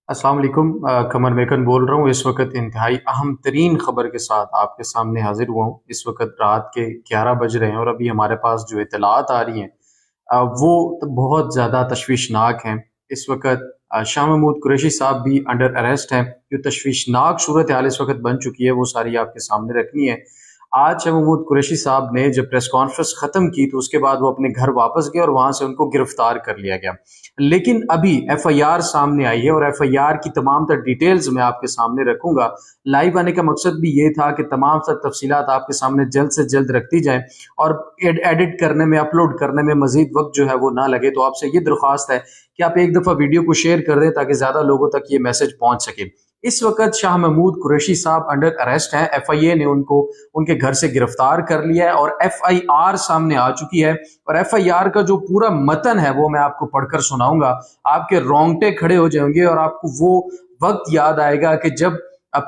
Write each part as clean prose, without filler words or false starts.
अस्सलाम वालेकुम। कमर मेकन बोल रहा हूँ। इस वक्त इंतहाई अहम तरीन खबर के साथ आपके सामने हाजिर हुआ हूँ। इस वक्त रात के 11 बज रहे हैं और अभी हमारे पास जो इतलात आ रही हैं वो तो बहुत ज़्यादा तशवीशनाक हैं। इस वक्त शाह महमूद कुरैशी साहब भी अंडर अरेस्ट हैं। जो तशवीशनाक सूरत हाल इस वक्त बन चुकी है वो सारी आपके सामने रखनी है। आज शाह महमूद कुरैशी साहब ने जब प्रेस कॉन्फ्रेंस ख़त्म की तो उसके बाद वो अपने घर वापस गए और वहाँ से उनको गिरफ्तार कर लिया गया। लेकिन अभी एफआईआर सामने आई है और एफआईआर की तमाम तर डिटेल्स मैं आपके सामने रखूंगा। लाइव आने का मकसद भी ये था कि तमाम तर तफसीलात आपके सामने जल्द से जल्द रखती जाएं और एडिट करने में, अपलोड करने में मजीद वक्त जो है वो ना लगे। तो आपसे ये दरख्वास्त है कि आप एक दफ़ा वीडियो को शेयर कर दें ताकि ज़्यादा लोगों तक ये मैसेज पहुंच सके। इस वक्त शाह महमूद कुरैशी साहब अंडर अरेस्ट हैं। एफआईए ने उनको उनके घर से गिरफ्तार कर लिया है और एफआईआर सामने आ चुकी है। और एफआईआर का जो पूरा मतन है वो मैं आपको पढ़कर सुनाऊंगा। आपके रोंगटे खड़े हो जाएंगे और आपको वो वक्त याद आएगा कि जब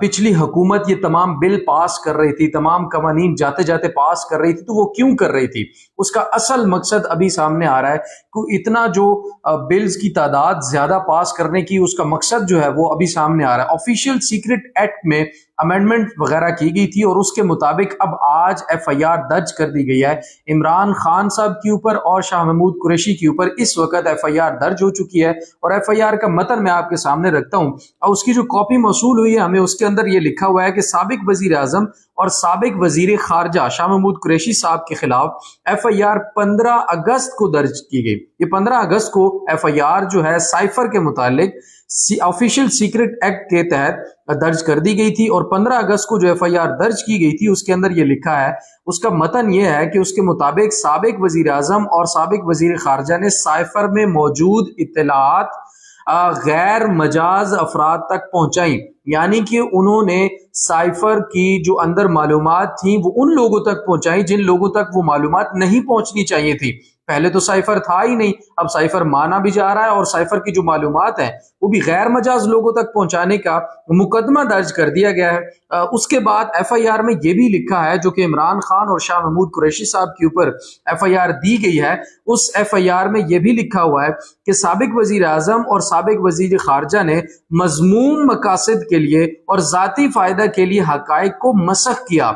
पिछली हुकूमत ये तमाम बिल पास कर रही थी, तमाम कवानीन जाते जाते पास कर रही थी, तो वो क्यों कर रही थी। उसका असल मकसद अभी सामने आ रहा है कि इतना जो बिल्स की तादाद ज्यादा पास करने की, उसका मकसद जो है वो अभी सामने आ रहा है। ऑफिशियल सीक्रेट एक्ट में अमेंडमेंट वगैरह की गई थी और उसके मुताबिक अब आज एफआईआर दर्ज कर दी गई है इमरान खान साहब के ऊपर और शाह महमूद कुरैशी के ऊपर। इस वक्त एफआईआर दर्ज हो चुकी है और एफआईआर का मतन मैं आपके सामने रखता हूं और उसकी जो कॉपी मौसूल हुई है हमें, उसके अंदर ये लिखा हुआ है कि साबिक वजीर आजम और साबिक वजीर खारजा शाह महमूद कुरैशी साहब के खिलाफ एफआईआर 15 अगस्त को दर्ज की गई। ये 15 अगस्त को एफआईआर जो है साइफर के मुतालिक ऑफिशियल सीक्रेट एक्ट के तहत दर्ज कर दी गई थी और 15 अगस्त को जो एफआईआर दर्ज की गई थी उसके अंदर ये लिखा है, उसका मतन ये है कि उसके मुताबिक साबिक वजीर आजम और साबिक वजीर खारजा ने साइफर में मौजूद इत्तलात गैर मजाज अफराद तक पहुंचाई। यानी कि उन्होंने साइफर की जो अंदर मालूमात थी वो उन लोगों तक पहुंचाई जिन लोगों तक वो मालूमात नहीं पहुंचनी चाहिए थी। पहले तो साइफर था ही नहीं, अब साइफर माना भी जा रहा है और साइफर की जो मालूमात है वो भी गैर मजाज लोगों तक पहुंचाने का मुकदमा दर्ज कर दिया गया है। उसके बाद एफआईआर में ये भी लिखा है, जो कि इमरान खान और शाह महमूद कुरैशी साहब के ऊपर एफआईआर दी गई है, उस एफआईआर में ये भी लिखा हुआ है कि साबिक वजीर आजम और साबिक वजीर खारजा ने मजमूम मकासद के लिए और जाती फायदा के लिए हकायक को मसख किया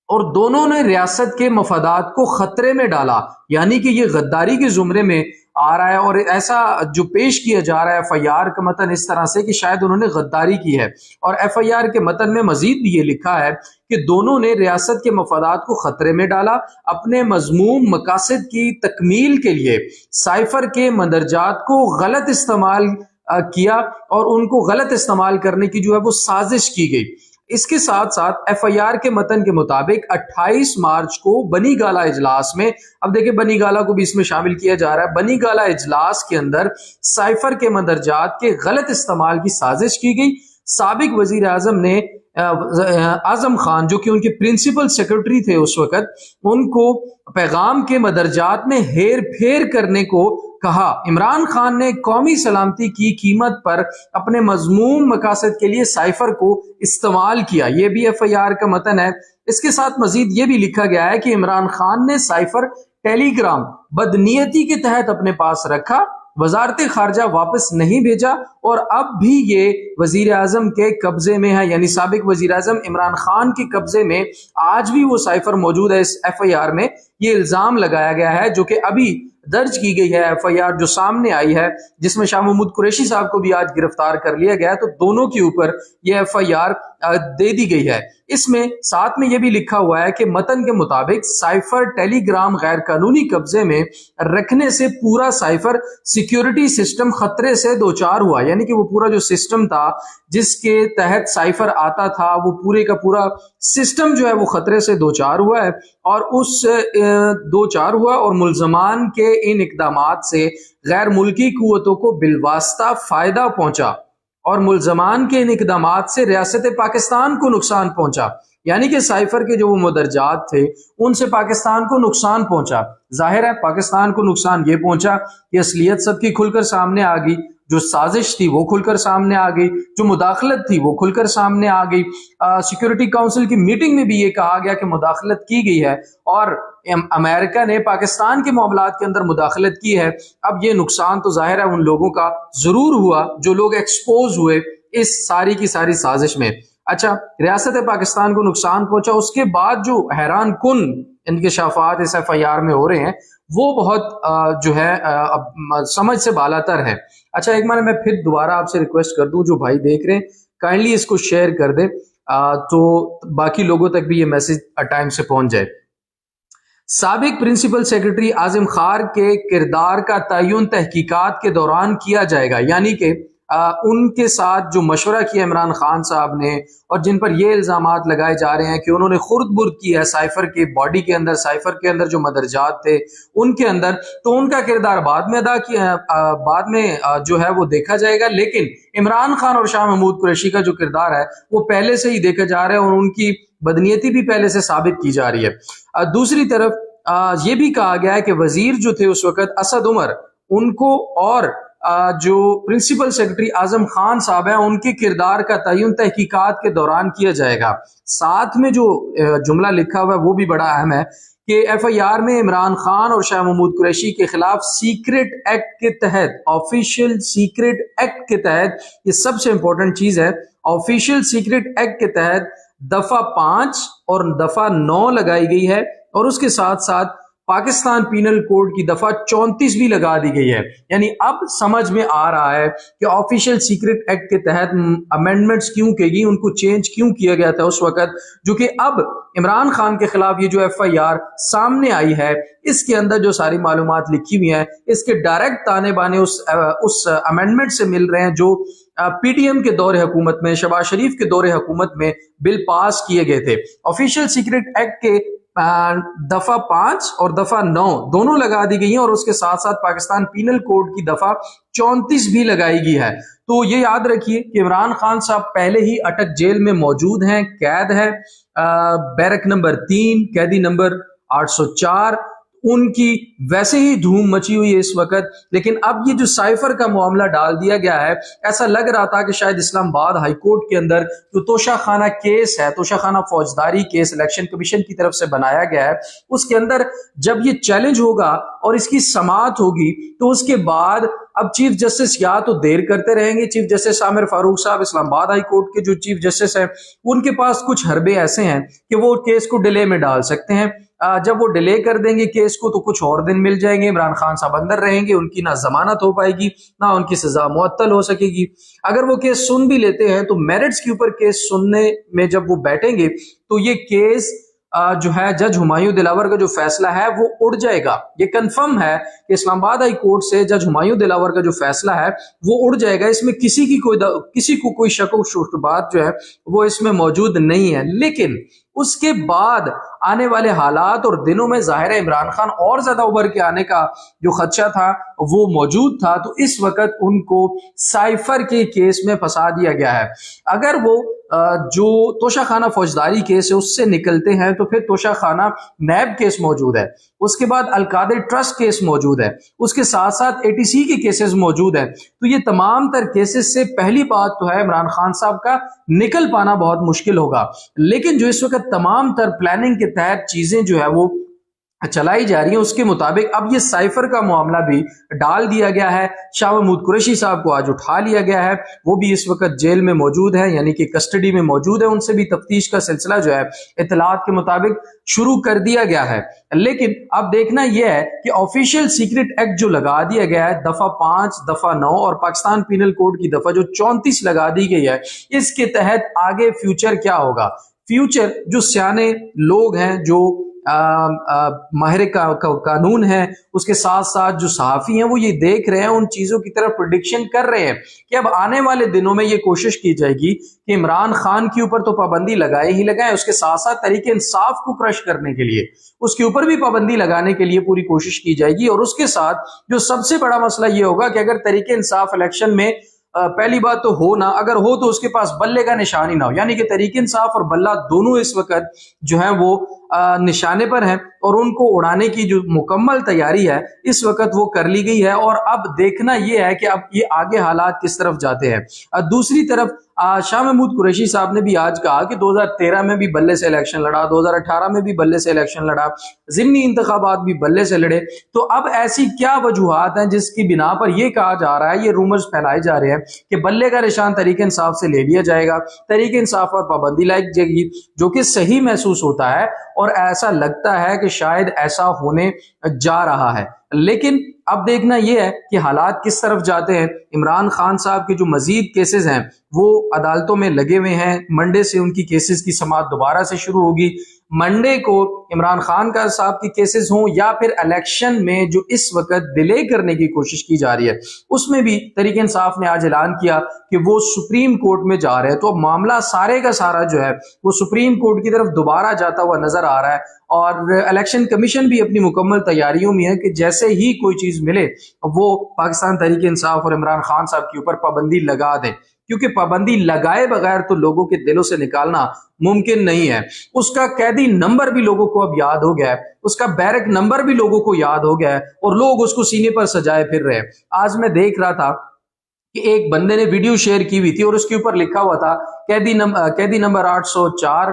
और दोनों ने रियासत के मफादात को खतरे में डाला। यानी कि ये गद्दारी के जुमरे में आ रहा है और ऐसा जो पेश किया जा रहा है एफआईआर का मतन इस तरह से कि शायद उन्होंने गद्दारी की है। और एफआईआर के मतन में मजीद भी ये लिखा है कि दोनों ने रियासत के मफादात को खतरे में डाला, अपने मजमूम मकासद की तकमील के लिए साइफर के मंदरजात को गलत इस्तेमाल किया और उनको गलत इस्तेमाल करने की जो है वो साजिश की गई। इसके साथ साथ एफआईआर के मतन के मुताबिक 28 मार्च को बनी गाला इजलास में, अब देखिए बनी गाला को भी इसमें शामिल किया जा रहा है, बनी गाला इजलास के अंदर साइफर के मंदरजात के गलत इस्तेमाल की साजिश की गई। साबिक वजीर आजम ने आजम खान, जो कि उनके प्रिंसिपल सेक्रेटरी थे उस वक्त, उनको पैगाम के मदरजात में हेर फेर करने को कहा। इमरान खान ने कौमी सलामती की कीमत पर अपने मजमूम मकासद के लिए साइफर को इस्तेमाल किया। यह भी एफआईआर का मतन है। इसके साथ मजीद ये भी लिखा गया है कि इमरान खान ने साइफर टेलीग्राम बदनीयती के तहत अपने पास रखा, वजारत खारजा वापस नहीं भेजा और अब भी ये वजीर आजम के कब्जे में है, यानी साबिक वजीर आजम इमरान खान के कब्जे में आज भी वो साइफर मौजूद है। इस एफआईआर में ये इल्जाम लगाया गया है, जो कि अभी दर्ज की गई है एफआईआर जो सामने आई है, जिसमें शाह महमूद कुरैशी साहब को भी आज गिरफ्तार कर लिया गया है। तो दोनों के ऊपर ये एफआईआर दे दी गई है। इसमें साथ में यह भी लिखा हुआ है कि मतन के मुताबिक साइफर टेलीग्राम गैर कानूनी कब्जे में रखने से पूरा साइफर सिक्योरिटी सिस्टम खतरे से दो चार हुआ। यानी कि वो पूरा जो सिस्टम था जिसके तहत साइफर आता था, वो पूरे का पूरा सिस्टम जो है वो खतरे से दो चार हुआ है और उस दो चार हुआ और मुल्जमान के इन इकदामात से गैर मुल्की कुव्वतों को बिलवास्ता फायदा पहुंचा और मुल्जमान के इन इकदामात से रियासत पाकिस्तान को नुकसान पहुंचा। यानी कि साइफर के जो वो मदरजात थे उनसे पाकिस्तान को नुकसान पहुंचा। जाहिर है पाकिस्तान को नुकसान ये पहुंचा कि असलियत सबकी खुलकर सामने आ गई। جو سازش تھی وہ کھل کر سامنے آ گئی، جو مداخلت تھی وہ کھل کر سامنے آ گئی۔ سیکورٹی کونسل کی میٹنگ میں بھی یہ کہا گیا کہ مداخلت کی گئی ہے اور امریکہ نے پاکستان کے معاملات کے اندر مداخلت کی ہے۔ اب یہ نقصان تو ظاہر ہے ان لوگوں کا ضرور ہوا جو لوگ ایکسپوز ہوئے اس ساری کی ساری سازش میں۔ اچھا، ریاست پاکستان کو نقصان پہنچا، اس کے بعد جو حیران کن انکشافات اس ایف آئی آر میں ہو رہے ہیں وہ بہت جو ہے سمجھ سے بالاتر ہے۔ اچھا، ایک بار میں پھر دوبارہ آپ سے ریکویسٹ کر دوں، جو بھائی دیکھ رہے ہیں کائنڈلی اس کو شیئر کر دیں تو باقی لوگوں تک بھی یہ میسج ٹائم سے پہنچ جائے۔ سابق پرنسپل سیکرٹری اعظم خار کے کردار کا تعین تحقیقات کے دوران کیا جائے گا، یعنی کہ ان کے ساتھ جو مشورہ کیا عمران خان صاحب نے اور جن پر یہ الزامات لگائے جا رہے ہیں کہ انہوں نے خرد برد کی ہے سائفر کے باڈی کے اندر، سائفر کے اندر جو مدرجات تھے ان کے اندر، تو ان کا کردار بعد میں ادا کیا، بعد میں جو ہے وہ دیکھا جائے گا، لیکن عمران خان اور شاہ محمود قریشی کا جو کردار ہے وہ پہلے سے ہی دیکھا جا رہا ہے اور ان کی بدنیتی بھی پہلے سے ثابت کی جا رہی ہے۔ دوسری طرف یہ بھی کہا گیا ہے کہ وزیر جو تھے اس وقت اسد عمر، ان کو اور جو پرنسپل سیکرٹری اعظم خان صاحب ہیں ان کے کردار کا تعین تحقیقات کے دوران کیا جائے گا۔ ساتھ میں جو جملہ لکھا ہوا ہے وہ بھی بڑا اہم ہے کہ ایف آئی آر میں عمران خان اور شاہ محمود قریشی کے خلاف سیکرٹ ایکٹ کے تحت، آفیشیل سیکرٹ ایکٹ کے تحت، یہ سب سے امپورٹنٹ چیز ہے، آفیشیل سیکرٹ ایکٹ کے تحت دفعہ 5 اور دفعہ 9 لگائی گئی ہے اور اس کے ساتھ ساتھ پاکستان پینل کوڈ کی دفعہ 34 بھی لگا دی گئی ہے۔ یعنی اب سمجھ میں آ رہا ہے کہ آفیشیل سیکرٹ ایکٹ کے تحت امینڈمنٹس کیوں کی گئی، ان کو چینج کیوں کیا گیا تھا اس وقت، جو کہ اب عمران خان کے خلاف یہ جو ایف آئی آر سامنے آئی ہے اس کے اندر جو ساری معلومات لکھی ہوئی ہیں اس کے ڈائریکٹ تانے بانے اس امینڈمنٹ سے مل رہے ہیں جو پی ٹی ایم کے دور حکومت میں، شہباز شریف کے دور حکومت میں بل پاس کیے گئے تھے۔ آفیشیل سیکرٹ ایکٹ کے دفعہ 5 اور دفعہ 9 دونوں لگا دی گئی ہیں اور اس کے ساتھ ساتھ پاکستان پینل کوڈ کی دفعہ 34 بھی لگائی گئی ہے۔ تو یہ یاد رکھیے کہ عمران خان صاحب پہلے ہی اٹک جیل میں موجود ہیں، قید ہے، بیرک نمبر 3 قیدی نمبر 804، ان کی ویسے ہی دھوم مچی ہوئی ہے اس وقت، لیکن اب یہ جو سائفر کا معاملہ ڈال دیا گیا ہے، ایسا لگ رہا تھا کہ شاید اسلام آباد ہائی کورٹ کے اندر جو توشہ خانہ کیس ہے، توشہ خانہ فوجداری کیس الیکشن کمیشن کی طرف سے بنایا گیا ہے، اس کے اندر جب یہ چیلنج ہوگا اور اس کی سماعت ہوگی تو اس کے بعد اب چیف جسٹس یا تو دیر کرتے رہیں گے، چیف جسٹس عامر فاروق صاحب اسلام آباد ہائی کورٹ کے جو چیف جسٹس ہیں ان کے پاس کچھ حربے ایسے ہیں کہ وہ کیس کو ڈیلے میں ڈال سکتے ہیں۔ جب وہ ڈیلے کر دیں گے کیس کو تو کچھ اور دن مل جائیں گے، عمران خان صاحب اندر رہیں گے، ان کی نہ ضمانت ہو پائے گی نہ ان کی سزا معطل ہو سکے گی۔ اگر وہ کیس سن بھی لیتے ہیں تو میرٹس کے اوپر کیس سننے میں جب وہ بیٹھیں گے تو یہ کیس جو ہے جج ہمایوں دلاور کا جو فیصلہ ہے وہ اڑ جائے گا۔ یہ کنفرم ہے کہ اسلام آباد ہائی کورٹ سے جج ہمایوں دلاور کا جو فیصلہ ہے وہ اڑ جائے گا، اس میں کسی کو کوئی شک و شبہات جو ہے وہ اس میں موجود نہیں ہے۔ لیکن اس کے بعد آنے والے حالات اور دنوں میں ظاہر ہے عمران خان اور زیادہ ابھر کے آنے کا جو خدشہ تھا وہ موجود تھا، تو اس وقت ان کو سائفر کے کیس میں پھنسا دیا گیا ہے۔ اگر وہ جو توشہ خانہ فوجداری کیس ہے اس سے نکلتے ہیں تو پھر توشہ خانہ نیب کیس موجود ہے، اس کے بعد القادر ٹرسٹ کیس موجود ہے، اس کے ساتھ ساتھ اے ٹی سی کے کیسز موجود ہیں، تو یہ تمام تر کیسز سے پہلی بات تو ہے عمران خان صاحب کا نکل پانا بہت مشکل ہوگا۔ لیکن جو اس وقت تمام تر پلاننگ کے تحت چیزیں جو ہے وہ چلائی جا رہی ہیں اس کے مطابق اب یہ سائفر کا معاملہ بھی ڈال دیا گیا ہے۔ شاہ محمود قریشی صاحب کو آج اٹھا لیا گیا ہے، وہ بھی اس وقت جیل میں موجود ہیں، یعنی کہ کسٹڈی میں موجود ہے، ان سے بھی تفتیش کا سلسلہ جو ہے اطلاعات کے مطابق شروع کر دیا گیا ہے۔ لیکن اب دیکھنا یہ ہے کہ آفیشیل سیکرٹ ایکٹ جو لگا دیا گیا ہے دفعہ 5 دفعہ 9 اور پاکستان پینل کوڈ کی دفعہ جو 34 لگا دی گئی ہے، اس کے تحت آگے فیوچر کیا ہوگا۔ فیوچر جو سیانے لوگ ہیں، جو ماہر قانون ہیں، اس کے ساتھ ساتھ جو صحافی ہیں، وہ یہ دیکھ رہے ہیں، ان چیزوں کی طرف پریڈکشن کر رہے ہیں کہ اب آنے والے دنوں میں یہ کوشش کی جائے گی کہ عمران خان کے اوپر تو پابندی لگائے ہی لگائے، اس کے ساتھ ساتھ تحریک انصاف کو کرش کرنے کے لیے اس کے اوپر بھی پابندی لگانے کے لیے پوری کوشش کی جائے گی۔ اور اس کے ساتھ جو سب سے بڑا مسئلہ یہ ہوگا کہ اگر تحریک انصاف الیکشن میں پہلی بات تو ہو نہ، اگر ہو تو اس کے پاس بلے کا نشان ہی نہ ہو، یعنی کہ تحریک انصاف اور بلہ دونوں اس وقت جو ہیں وہ निशाने पर हैं और उनको उड़ाने की जो मुकम्मल तैयारी है इस वक्त वो कर ली गई है। और अब देखना ये है कि अब ये आगे हालात किस तरफ जाते हैं। दूसरी तरफ शाह महमूद कुरैशी साहब ने भी आज कहा कि 2013 में भी बल्ले से इलेक्शन लड़ा, 2018 में भी बल्ले से इलेक्शन लड़ा, ज़िमनी इंतखाबात भी बल्ले से लड़े। तो अब ऐसी क्या वजूहात हैं जिसकी बिना पर यह कहा जा रहा है, ये रूमर्स फैलाए जा रहे हैं कि बल्ले का निशान तहरीक इंसाफ से ले लिया जाएगा, तहरीक इंसाफ पर पाबंदी लाई जाएगी, जो कि सही महसूस होता है और ऐसा लगता है कि शायद ऐसा होने जा रहा है। लेकिन अब देखना यह है कि हालात किस तरफ जाते हैं। इमरान खान साहब के जो मजीद केसेस हैं वो अदालतों में लगे हुए हैं। मंडे से उनकी केसेस की समाअत दोबारा से शुरू होगी। मंडे को इमरान खान का साहब की केसेस हों या फिर इलेक्शन में जो इस वक्त डिले करने की कोशिश की जा रही है, उसमें भी तहरीक इंसाफ ने आज ऐलान किया कि वो सुप्रीम कोर्ट में जा रहे हैं। तो अब मामला सारे का सारा जो है वो सुप्रीम कोर्ट की तरफ दोबारा जाता हुआ नजर आ रहा है। और इलेक्शन कमीशन भी अपनी मुकम्मल तैयारियों में है कि जैसे ही कोई चीज मिले वो पाकिस्तान तहरीक इंसाफ और इमरान खान साहब के ऊपर पाबंदी लगा दें, क्योंकि पाबंदी लगाए बगैर तो लोगों के दिलों से निकालना मुमकिन नहीं है। उसका कैदी नंबर भी लोगों को अब याद हो गया है, उसका बैरक नंबर भी लोगों को याद हो गया है और लोग उसको सीने पर सजाए फिर रहे हैं। आज मैं देख रहा था कि एक बंदे ने वीडियो शेयर की हुई थी और उसके ऊपर लिखा हुआ था कैदी नंबर 804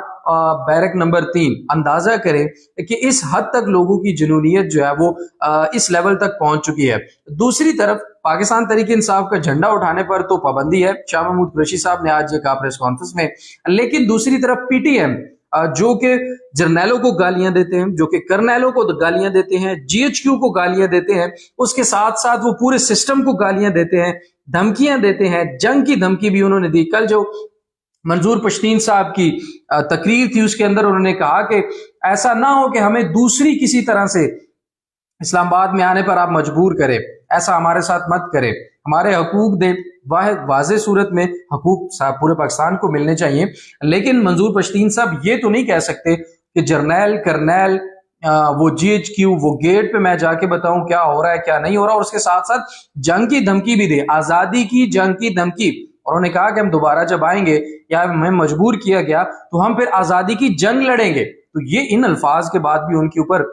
बैरक नंबर 3। अंदाजा करें कि इस हद तक लोगों की जुनूनियत जो है वो इस लेवल तक पहुंच चुकी है। दूसरी तरफ पाकिस्तान तहरीक इंसाफ का झंडा उठाने पर तो पाबंदी है, शाह महमूद कुरैशी साहब ने आज ये कहा प्रेस कॉन्फ्रेंस में। लेकिन दूसरी तरफ पीटीएम जो कि जर्नैलों को गालियां देते हैं, जो कि कर्नैलों को गालियां देते हैं, जीएचक्यू को गालियां देते हैं, उसके साथ साथ वो पूरे सिस्टम को गालियां देते हैं, धमकियां देते हैं। जंग की धमकी भी उन्होंने दी। कल जो मंजूर पश्तीन साहब की तकरीर थी उसके अंदर उन्होंने कहा कि ऐसा ना हो कि हमें दूसरी किसी तरह से इस्लामाबाद में आने पर आप मजबूर करें, ऐसा हमारे साथ मत करें, हमारे हकूक दे। वाज़ेह सूरत में हकूक पूरे पाकिस्तान को मिलने चाहिए। लेकिन मंजूर पश्तीन साहब ये तो नहीं कह सकते कि जर्नैल करनैल वो जीएचक्यू वो गेट पे मैं जाके बताऊं क्या हो रहा है क्या नहीं हो रहा, और उसके साथ साथ जंग की धमकी भी दे, आजादी की जंग की धमकी। और उन्होंने कहा कि हम दोबारा जब आएंगे या हमें मजबूर किया गया तो हम फिर आजादी की जंग लड़ेंगे। तो ये इन अल्फाज के बाद भी उनके ऊपर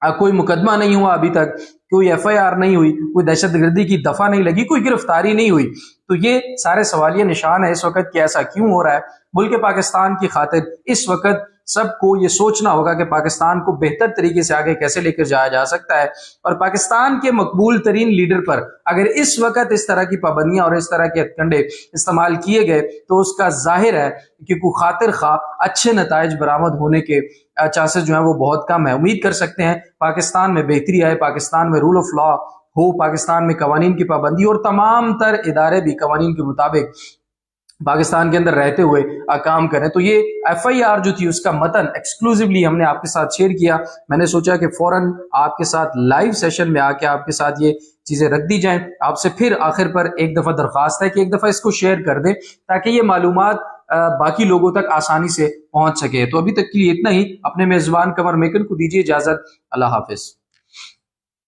कोई मुकदमा नहीं हुआ, अभी तक कोई एफआईआर नहीं हुई, कोई दहशतगर्दी की दफा नहीं लगी, कोई गिरफ्तारी नहीं हुई। तो ये सारे सवालिया निशान है इस वक्त कि ऐसा क्यों हो रहा है। मुल्क पाकिस्तान की खातिर इस वक्त सबको ये सोचना होगा कि पाकिस्तान को बेहतर तरीके से आगे कैसे लेकर जाया जा सकता है। और पाकिस्तान के मकबूल तरीन लीडर पर अगर इस वक्त इस तरह की पाबंदियां और इस तरह के हथकंडे इस्तेमाल किए गए तो उसका जाहिर है कि कोई खातिर खा अच्छे नताइज बरामद होने के चांसेस जो है वो बहुत कम है। उम्मीद कर सकते हैं पाकिस्तान में बेहतरी आए, पाकिस्तान में रूल ऑफ लॉ हो, पाकिस्तान में कवानीन की पाबंदी और तमाम तर इदारे भी कवानीन के मुताबिक पाकिस्तान के अंदर रहते हुए काम करें। तो ये एफआईआर जो थी उसका मतन एक्सक्लूसिवली हमने आपके साथ शेयर किया। मैंने सोचा कि फौरन आपके साथ लाइव सेशन में आके आपके साथ ये चीजें रख दी जाएं। आपसे फिर आखिर पर एक दफा दरख्वास्त है कि एक दफा इसको शेयर कर दें ताकि ये मालूमात बाकी लोगों तक आसानी से पहुंच सके। तो अभी तक के लिए इतना ही। अपने मेजबान कमर मेकन को दीजिए इजाजत। अल्लाह हाफिज।